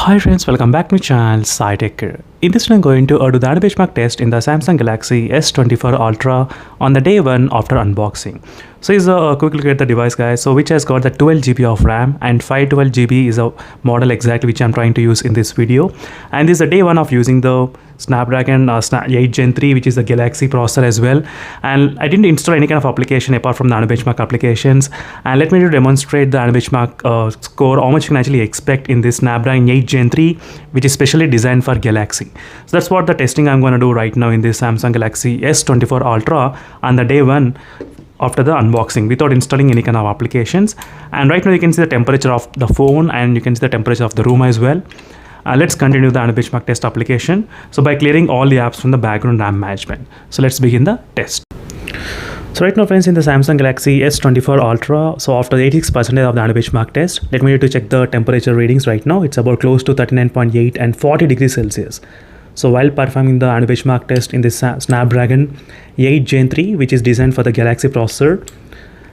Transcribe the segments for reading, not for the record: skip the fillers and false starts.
Hi friends, welcome back to my channel SciTech. In this one I'm going to do the benchmark test in the Samsung Galaxy S24 Ultra on the day one after unboxing. So here's a quick look at the device guys, so which has got the 12GB of RAM and 512GB is a model exactly which I'm trying to use in this video. And this is the day one of using the Snapdragon 8 Gen 3 which is the Galaxy processor as well, and I didn't install any kind of application apart from the benchmark applications. And let me demonstrate the benchmark score, how much you can actually expect in this Snapdragon 8 Gen 3 which is specially designed for Galaxy. So that's what the testing I'm going to do right now in this Samsung Galaxy S24 Ultra on the day one after the unboxing without installing any kind of applications. And right now you can see the temperature of the phone and you can see the temperature of the room as well. Let's continue the benchmark test application. So by clearing all the apps from the background RAM management. So let's begin the test. So right now friends, in the Samsung Galaxy S24 Ultra, so after 86% of the benchmark test, let me to check the temperature readings right now. It's about close to 39.8 and 40 degrees Celsius. So while performing the benchmark test in this Snapdragon 8 Gen 3 which is designed for the Galaxy processor,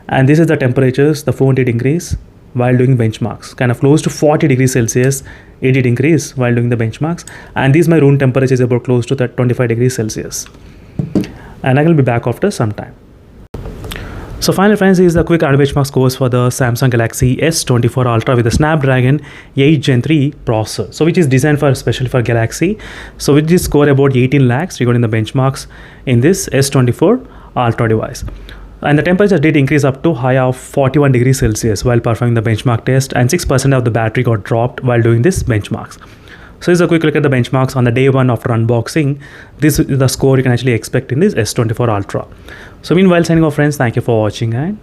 and this is the temperatures the phone did increase while doing benchmarks, kind of close to 40 degrees Celsius it did increase while doing the benchmarks. And this my room temperature is about close to 25 degrees Celsius, and I will be back after some time. So finally friends, is the quick benchmark scores for the Samsung Galaxy S24 Ultra with the Snapdragon 8 Gen 3 processor, so which is designed for especially for Galaxy. So with this score about 18 lakhs regarding the benchmarks in this S24 Ultra device. And the temperature did increase up to high of 41 degrees Celsius while performing the benchmark test, and 6% of the battery got dropped while doing this benchmarks. So here's a quick look at the benchmarks on the day one after unboxing. This is the score you can actually expect in this S24 Ultra. So meanwhile, signing off friends, thank you for watching and